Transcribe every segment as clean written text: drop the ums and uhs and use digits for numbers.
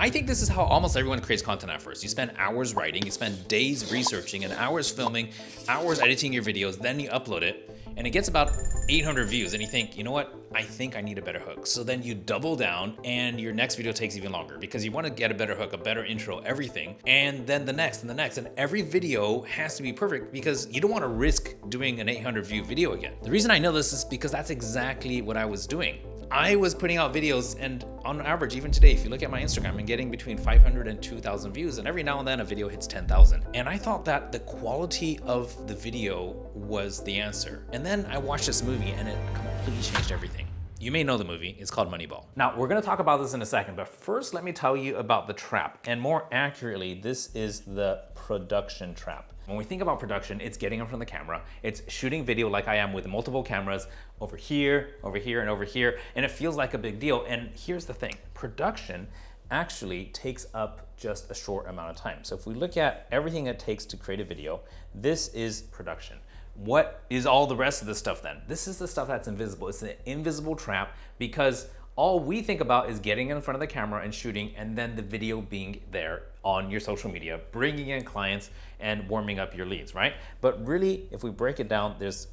I think this is how almost everyone creates content at first. You spend hours writing, you spend days researching and hours filming, hours editing your videos, then you upload it, and it gets about 800 views, and you think, you know what? I think I need a better hook. So then you double down, and your next video takes even longer because you want to get a better hook, a better intro, everything, and then the next and the next, and every video has to be perfect because you don't want to risk doing an 800 view video again. The reason I know this is because that's exactly what I was doing. I was putting out videos, and on average, even today, if you look at my Instagram, I'm getting between 500 and 2,000 views, and every now and then a video hits 10,000. And I thought that the quality of the video was the answer. And then I watched this movie, and it completely changed everything. You may know the movie, it's called Moneyball. Now, we're gonna talk about this in a second, but first let me tell you about the trap. And more accurately, this is the production trap. When we think about production, it's getting in front of the camera, it's shooting video like I am with multiple cameras over here, and over here, and it feels like a big deal. And here's the thing, production actually takes up just a short amount of time. So if we look at everything it takes to create a video, this is production. What is all the rest of the stuff then? This is the stuff that's invisible. It's an invisible trap because all we think about is getting in front of the camera and shooting, and then the video being there on your social media, bringing in clients and warming up your leads, right? But really, if we break it down, there's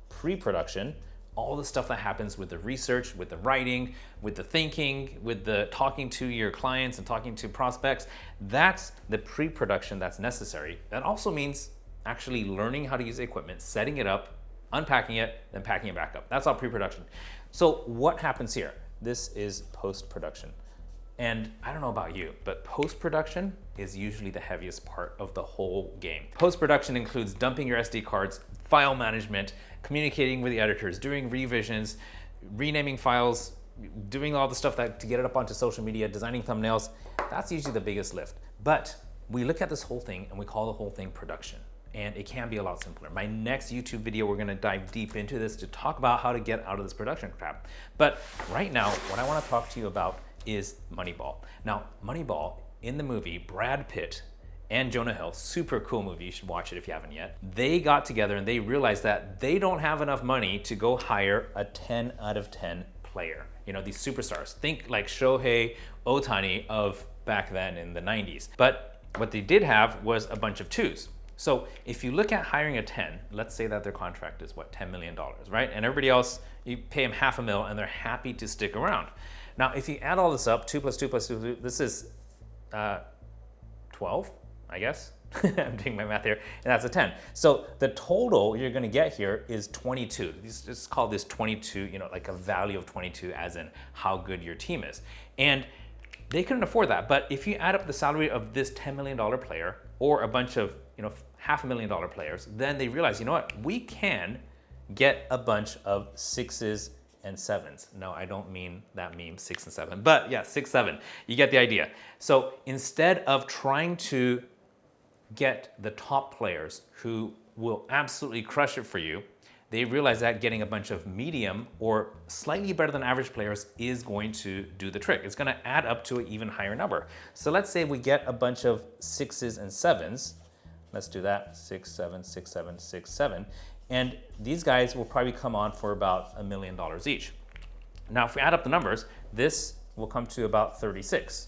pre-production, all the stuff that happens with the research, with the writing, with the thinking, with the talking to your clients and talking to prospects. That's the pre-production that's necessary. That also means actually learning how to use the equipment, setting it up, unpacking it, then packing it back up. That's all pre-production. So what happens here? This is post-production. And I don't know about you, but post-production is usually the heaviest part of the whole game. Post-production includes dumping your SD cards, file management, communicating with the editors, doing revisions, renaming files, doing all the stuff that to get it up onto social media, designing thumbnails. That's usually the biggest lift. But we look at this whole thing and we call the whole thing production. And it can be a lot simpler. My next YouTube video, we're gonna dive deep into this to talk about how to get out of this production trap. But right now, what I wanna talk to you about is Moneyball. Now, Moneyball, in the movie, Brad Pitt and Jonah Hill, super cool movie, you should watch it if you haven't yet. They got together and they realized that they don't have enough money to go hire a 10 out of 10 player. You know, these superstars. Think like Shohei Ohtani of back then in the 90s. But what they did have was a bunch of twos. So if you look at hiring a 10, let's say that their contract is what, $10 million, right? And everybody else, you pay them $500,000 and they're happy to stick around. Now, if you add all this up, 2 plus 2 plus 2, this is 12, I guess. I'm doing my math here, and that's a 10. So the total you're gonna get here is 22. Just call this 22, you know, like a value of 22 as in how good your team is. And they couldn't afford that, but if you add up the salary of this $10 million player or a bunch of, you know, $500,000 players, then they realize, you know what, we can get a bunch of 6s and 7s. No, I don't mean that meme 6 and 7, but yeah, 6, 7. You get the idea. So instead of trying to get the top players who will absolutely crush it for you, they realize that getting a bunch of medium or slightly better than average players is going to do the trick. It's gonna add up to an even higher number. So let's say we get a bunch of 6s and 7s. Let's do that, 6, 7, 6, 7, 6, 7. And these guys will probably come on for about $1 million each. Now, if we add up the numbers, this will come to about 36.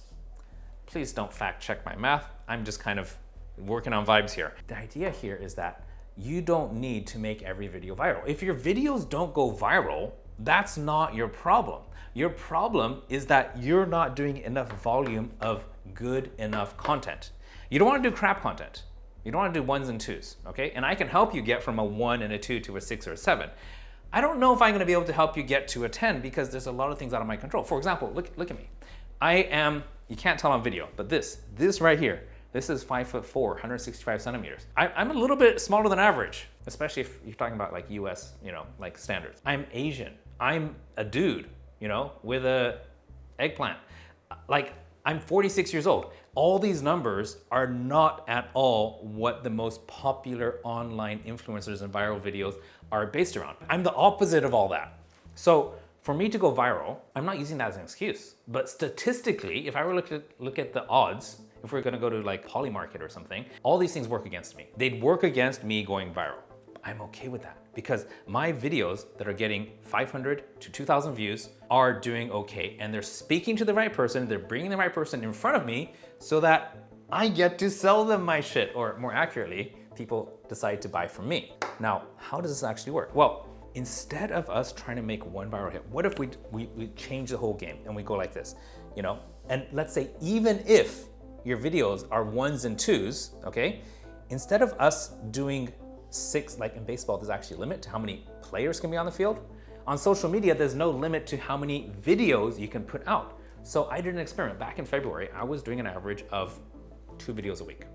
Please don't fact check my math. I'm just kind of working on vibes here. The idea here is that you don't need to make every video viral. If your videos don't go viral, that's not your problem. Your problem is that you're not doing enough volume of good enough content. You don't want to do crap content. You don't want to do 1s and 2s, okay? And I can help you get from a 1 and a 2 to a 6 or a 7. I don't know if I'm gonna be able to help you get to a 10 because there's a lot of things out of my control. For example, look at me. I am, you can't tell on video, but this right here, this is 5'4", 165 centimeters. I'm a little bit smaller than average, especially if you're talking about like US, you know, like standards. I'm Asian. I'm a dude, you know, with a eggplant. Like, I'm 46 years old. All these numbers are not at all what the most popular online influencers and viral videos are based around. I'm the opposite of all that. So for me to go viral, I'm not using that as an excuse. But statistically, if I were to look at the odds, if we're gonna go to like Polymarket or something, all these things work against me. They'd work against me going viral. I'm okay with that because my videos that are getting 500 to 2,000 views are doing okay. And they're speaking to the right person. They're bringing the right person in front of me so that I get to sell them my shit, or more accurately, people decide to buy from me. Now, how does this actually work? Well, instead of us trying to make one viral hit, what if we change the whole game and we go like this, you know? And let's say even if your videos are 1s and 2s, okay? Instead of us doing 6, like in baseball, there's actually a limit to how many players can be on the field. On social media, there's no limit to how many videos you can put out. So I did an experiment back in February. I was doing an average of 2 videos a week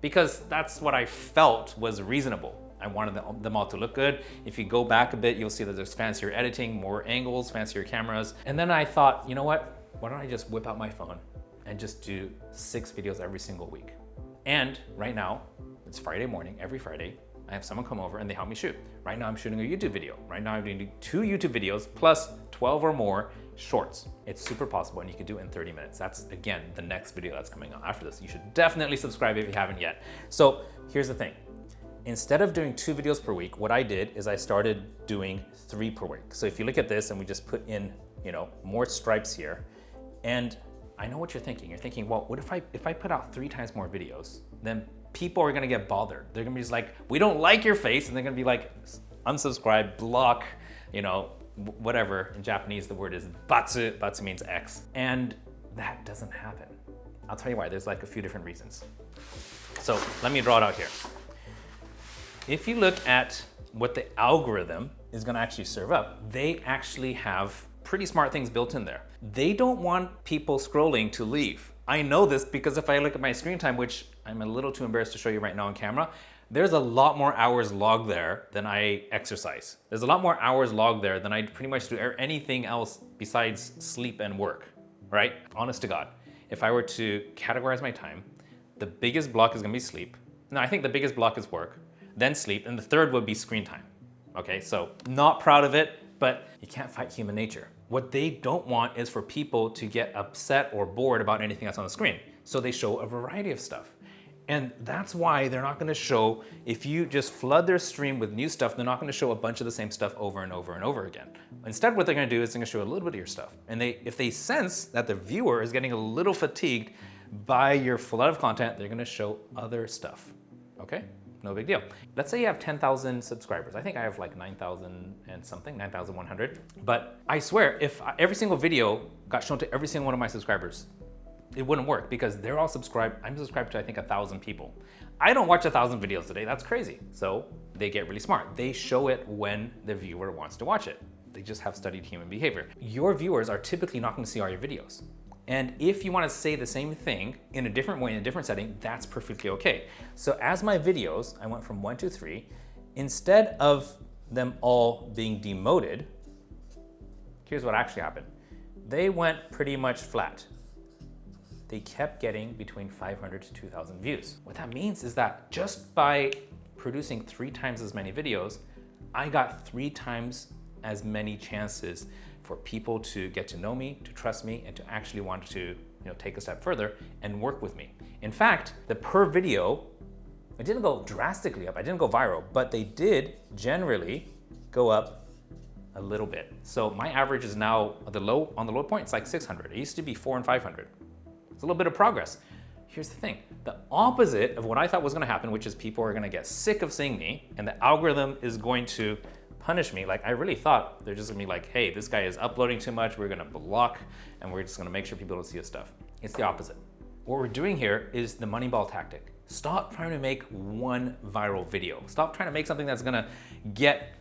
because that's what I felt was reasonable. I wanted them all to look good. If you go back a bit, you'll see that there's fancier editing, more angles, fancier cameras. And then I thought, you know what? Why don't I just whip out my phone and just do 6 videos every single week? And right now, it's Friday morning, every Friday, I have someone come over and they help me shoot. Right now I'm shooting a YouTube video. Right now I'm doing 2 YouTube videos plus 12 or more shorts. It's super possible and you can do it in 30 minutes. That's, again, the next video that's coming on after this. You should definitely subscribe if you haven't yet. So here's the thing. Instead of doing 2 videos per week, what I did is I started doing 3 per week. So if you look at this and we just put in, you know, more stripes here, and I know what you're thinking. You're thinking, well, what if I put out 3 times more videos, then people are gonna get bothered. They're gonna be just like, we don't like your face, and they're gonna be like, unsubscribe, block, you know, whatever. In Japanese, the word is batsu. Batsu means X. And that doesn't happen. I'll tell you why. There's like a few different reasons. So let me draw it out here. If you look at what the algorithm is gonna actually serve up, they actually have pretty smart things built in there. They don't want people scrolling to leave. I know this because if I look at my screen time, which I'm a little too embarrassed to show you right now on camera, there's a lot more hours logged there than I exercise. There's a lot more hours logged there than I pretty much do anything else besides sleep and work, right? Honest to God. If I were to categorize my time, the biggest block is gonna be sleep. No, I think the biggest block is work, then sleep, and the third would be screen time. Okay, so not proud of it, but you can't fight human nature. What they don't want is for people to get upset or bored about anything that's on the screen. So they show a variety of stuff. And that's why they're not gonna show, if you just flood their stream with new stuff, they're not gonna show a bunch of the same stuff over and over and over again. Instead, what they're gonna do is they're gonna show a little bit of your stuff. And if they sense that the viewer is getting a little fatigued by your flood of content, they're gonna show other stuff, okay? No big deal. Let's say you have 10,000 subscribers. I think I have like 9,000 and something, 9,100. But I swear, if every single video got shown to every single one of my subscribers, it wouldn't work because they're all subscribed. I'm subscribed to, I think, 1,000 people. I don't watch 1,000 videos a day. That's crazy. So they get really smart. They show it when the viewer wants to watch it. They just have studied human behavior. Your viewers are typically not going to see all your videos. And if you want to say the same thing in a different way, in a different setting, that's perfectly okay. So as my videos, I went from 1 to 3, instead of them all being demoted, here's what actually happened. They went pretty much flat. They kept getting between 500 to 2,000 views. What that means is that just by producing 3 times as many videos, I got 3 times as many chances for people to get to know me, to trust me, and to actually want to take a step further and work with me. In fact, the per video, it didn't go drastically up, I didn't go viral, but they did generally go up a little bit. So my average is now on the low point, it's like 600. It used to be 400 and 500. It's a little bit of progress. Here's the thing, the opposite of what I thought was gonna happen, which is people are gonna get sick of seeing me and the algorithm is going to punish me. Like I really thought they're just gonna be like, hey, this guy is uploading too much, we're gonna block, and we're just gonna make sure people don't see his stuff. It's the opposite. What we're doing here is the Moneyball tactic. Stop trying to make one viral video. Stop trying to make something that's gonna get,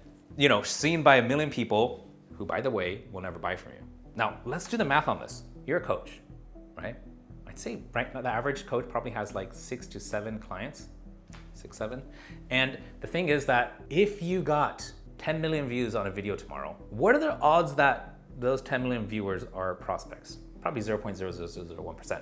seen by 1 million people who, by the way, will never buy from you. Now, let's do the math on this. You're a coach, right? I'd say right now the average coach probably has like 6 to 7 clients, 6, 7. And the thing is that if you got 10 million views on a video tomorrow, what are the odds that those 10 million viewers are prospects? Probably 0.0001%.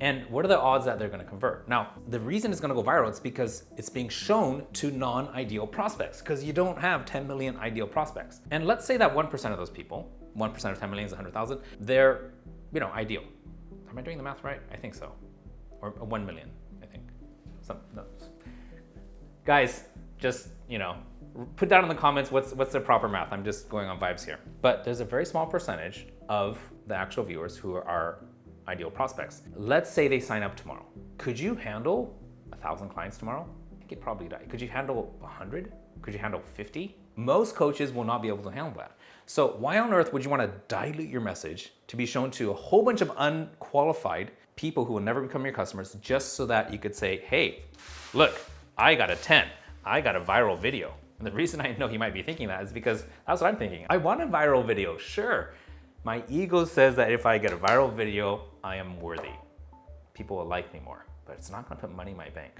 And what are the odds that they're gonna convert? Now, the reason it's gonna go viral is because it's being shown to non-ideal prospects, because you don't have 10 million ideal prospects. And let's say that 1% of those people, 1% of 10 million is 100,000, they're, ideal. Am I doing the math right? I think so. Or 1 million, I think. No. Guys, just, Put down in the comments what's the proper math. I'm just going on vibes here. But there's a very small percentage of the actual viewers who are ideal prospects. Let's say they sign up tomorrow. Could you handle 1,000 clients tomorrow? I think you'd probably die. Could you handle 100? Could you handle 50? Most coaches will not be able to handle that. So why on earth would you want to dilute your message to be shown to a whole bunch of unqualified people who will never become your customers just so that you could say, hey, look, I got a 10. I got a viral video. And the reason I know he might be thinking that is because that's what I'm thinking. I want a viral video, sure. My ego says that if I get a viral video, I am worthy. People will like me more, but it's not gonna put money in my bank.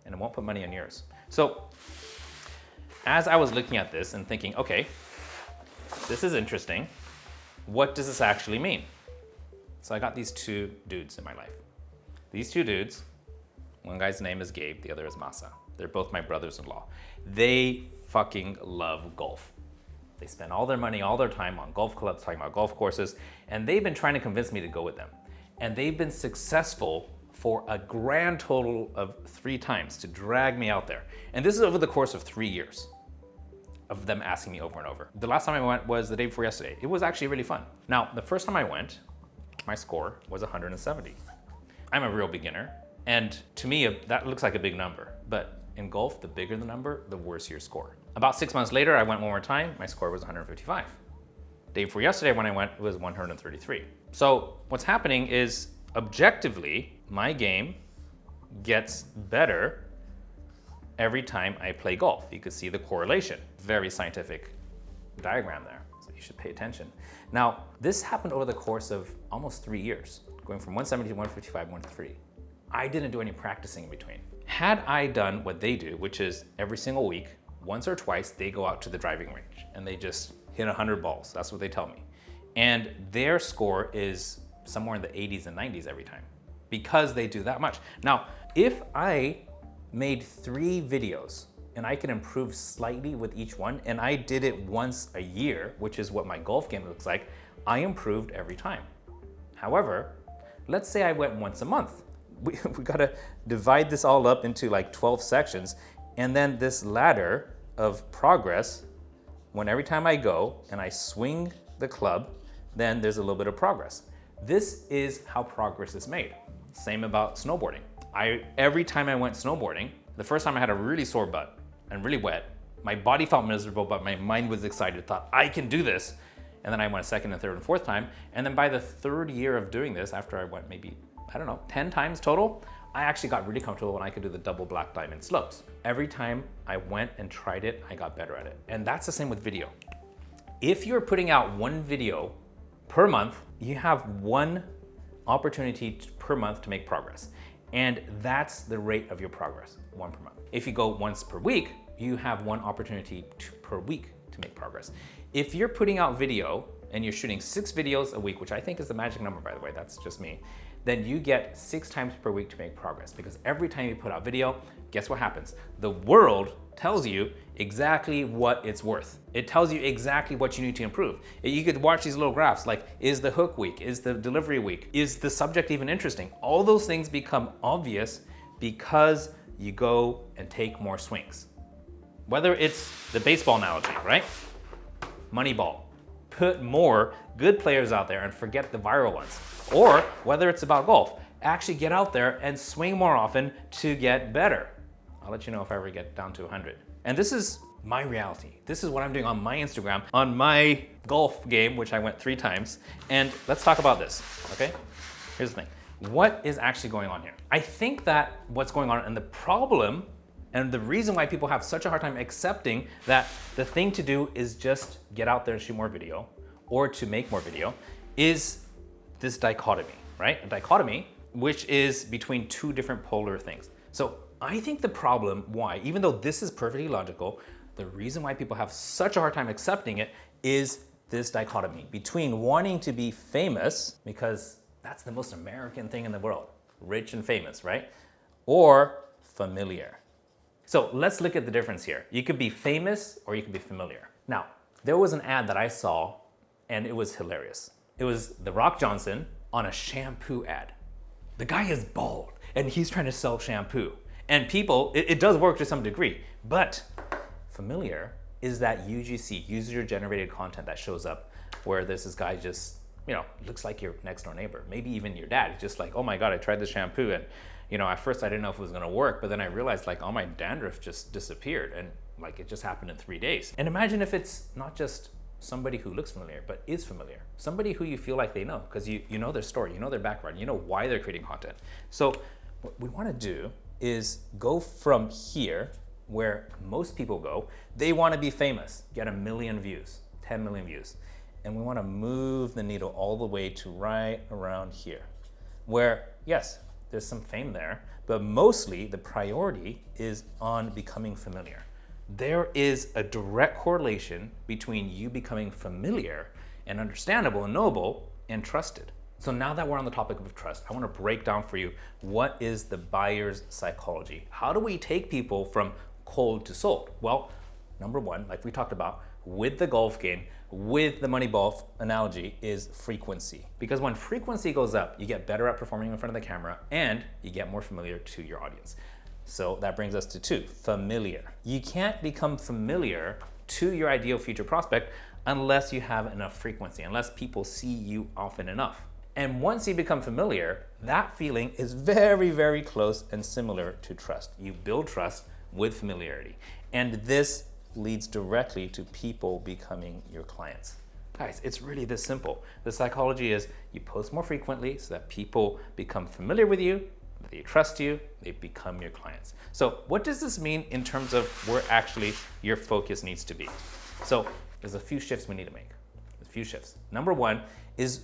And it won't put money in yours. So as I was looking at this and thinking, okay, this is interesting. What does this actually mean? So I got these two dudes in my life. These two dudes, one guy's name is Gabe, the other is Masa. They're both my brothers-in-law. They fucking love golf. They spend all their money, all their time on golf clubs, talking about golf courses, and they've been trying to convince me to go with them. And they've been successful for a grand total of 3 times to drag me out there. And this is over the course of 3 years of them asking me over and over. The last time I went was the day before yesterday. It was actually really fun. Now, the first time I went, my score was 170. I'm a real beginner, and to me, that looks like a big number, but in golf, the bigger the number, the worse your score. About 6 months later, I went one more time, my score was 155. Day before yesterday when I went, it was 133. So what's happening is, objectively, my game gets better every time I play golf. You could see the correlation. Very scientific diagram there, so you should pay attention. Now, this happened over the course of almost 3 years, going from 170 to 155, 153. I didn't do any practicing in between. Had I done what they do, which is every single week, once or twice, they go out to the driving range and they just hit 100 balls. That's what they tell me. And their score is somewhere in the 80s and 90s every time because they do that much. Now, if I made 3 videos and I can improve slightly with each one, and I did it once a year, which is what my golf game looks like, I improved every time. However, let's say I went once a month. We gotta divide this all up into like 12 sections, and then this ladder of progress, when every time I go and I swing the club, then there's a little bit of progress. This is how progress is made. Same about snowboarding. Every time I went snowboarding, the first time I had a really sore butt and really wet. My body felt miserable, but my mind was excited, thought I can do this. And then I went a second and third and fourth time. And then by the 3rd year of doing this, after I went maybe, I don't know, 10 times total, I actually got really comfortable when I could do the double black diamond slopes. Every time I went and tried it, I got better at it. And that's the same with video. If you're putting out 1 video per month, you have 1 opportunity per month to make progress. And that's the rate of your progress, 1 per month. If you go once per week, you have 1 opportunity per week to make progress. If you're putting out video and you're shooting 6 videos a week, which I think is the magic number, by the way, that's just me, then you get 6 times per week to make progress, because every time you put out video, guess what happens? The world tells you exactly what it's worth. It tells you exactly what you need to improve. You could watch these little graphs like, is the hook weak? Is the delivery weak? Is the subject even interesting? All those things become obvious because you go and take more swings. Whether it's the baseball analogy, right? Moneyball. Put more good players out there and forget the viral ones. Or whether it's about golf, actually get out there and swing more often to get better. I'll let you know if I ever get down to 100. And this is my reality. This is what I'm doing on my Instagram, on my golf game, which I went 3 times. And let's talk about this, okay? Here's the thing. What is actually going on here? I think that what's going on, and the problem, and the reason why people have such a hard time accepting that the thing to do is just get out there and shoot more video, or to make more video, is this dichotomy, right? A dichotomy, which is between 2 different polar things. So I think the problem why, even though this is perfectly logical, the reason why people have such a hard time accepting it is this dichotomy between wanting to be famous, because that's the most American thing in the world, rich and famous, right? Or familiar. So let's look at the difference here. You could be famous or you could be familiar. Now, there was an ad that I saw and it was hilarious. It was The Rock Johnson on a shampoo ad. The guy is bald and he's trying to sell shampoo. And people, it does work to some degree, but Familiar is that UGC, user-generated content that shows up where there's this guy just, looks like your next door neighbor, maybe even your dad. He's just like, oh my God, I tried this shampoo and, at first I didn't know if it was gonna work, but then I realized like all my dandruff just disappeared and like it just happened in 3 days. And imagine if it's not just somebody who looks familiar, but is familiar. Somebody who you feel like they know, because you know their story, you know their background, you know why they're creating content. So what we wanna do is go from here, where most people go. They wanna be famous, get 1 million views, 10 million views. And we wanna move the needle all the way to right around here, where, yes, there's some fame there, but mostly the priority is on becoming familiar. There is a direct correlation between you becoming familiar and understandable and knowable and trusted. So now that we're on the topic of trust, I want to break down for you what is the buyer's psychology. How do we take people from cold to sold? Well, number one, like we talked about with the golf game, with the Moneyball analogy, is frequency. Because when frequency goes up, you get better at performing in front of the camera and you get more familiar to your audience. So that brings us to 2, familiar. You can't become familiar to your ideal future prospect unless you have enough frequency, unless people see you often enough. And once you become familiar, that feeling is very, very close and similar to trust. You build trust with familiarity. And this leads directly to people becoming your clients. Guys, it's really this simple. The psychology is you post more frequently so that people become familiar with you, they trust you, they become your clients. So what does this mean in terms of where actually your focus needs to be? So there's a few shifts we need to make. There's a few shifts. Number one is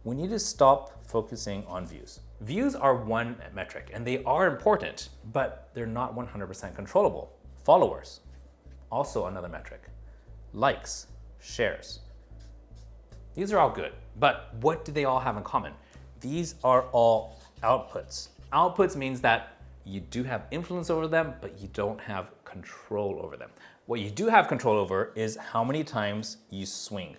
we need to stop focusing on views. Views are one metric and they are important, but they're not 100% controllable. Followers, also another metric. Likes, shares. These are all good, but what do they all have in common? These are all outputs. Outputs means that you do have influence over them, but you don't have control over them. What you do have control over is how many times you swing,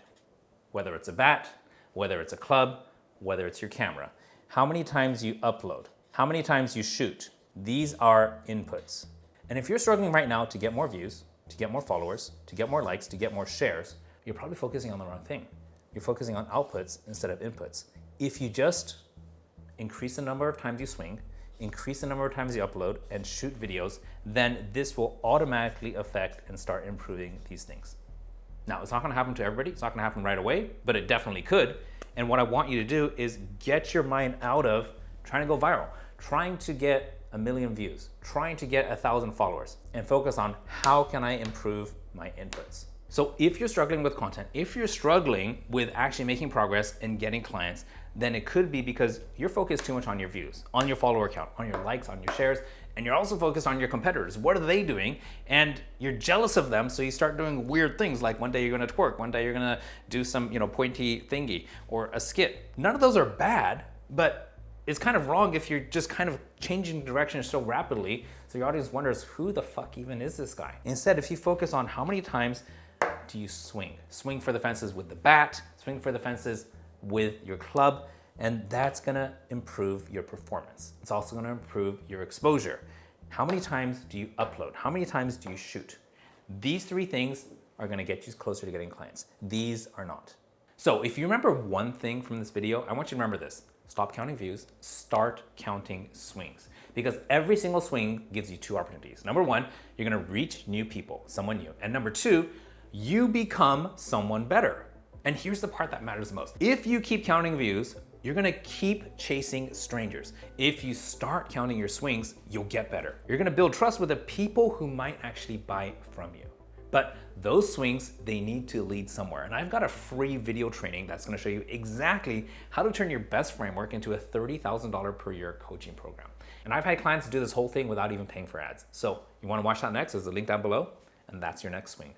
whether it's a bat, whether it's a club, whether it's your camera. How many times you upload, how many times you shoot. These are inputs. And if you're struggling right now to get more views, to get more followers, to get more likes, to get more shares, you're probably focusing on the wrong thing. You're focusing on outputs instead of inputs. If you just increase the number of times you swing, increase the number of times you upload and shoot videos, then this will automatically affect and start improving these things. Now, it's not gonna happen to everybody. It's not gonna happen right away, but it definitely could. And what I want you to do is get your mind out of trying to go viral, trying to get 1 million views, trying to get 1,000 followers, and focus on how can I improve my inputs. So if you're struggling with content, if you're struggling with actually making progress and getting clients, then it could be because you're focused too much on your views, on your follower count, on your likes, on your shares, and you're also focused on your competitors. What are they doing? And you're jealous of them, so you start doing weird things like one day you're gonna twerk, one day you're gonna do some pointy thingy or a skit. None of those are bad, but it's kind of wrong if you're just kind of changing direction so rapidly, so your audience wonders, who the fuck even is this guy? Instead, if you focus on how many times do you swing? Swing for the fences with the bat, swing for the fences with your club, and that's gonna improve your performance. It's also gonna improve your exposure. How many times do you upload? How many times do you shoot? These 3 things are gonna get you closer to getting clients. These are not. So if you remember one thing from this video, I want you to remember this. Stop counting views, start counting swings. Because every single swing gives you 2 opportunities. Number 1, you're gonna reach new people, someone new. And number 2, you become someone better. And here's the part that matters the most. If you keep counting views, you're gonna keep chasing strangers. If you start counting your swings, you'll get better. You're gonna build trust with the people who might actually buy from you. But those swings, they need to lead somewhere. And I've got a free video training that's gonna show you exactly how to turn your best framework into a $30,000 per year coaching program. And I've had clients do this whole thing without even paying for ads. So you wanna watch that next? There's a link down below, and that's your next swing.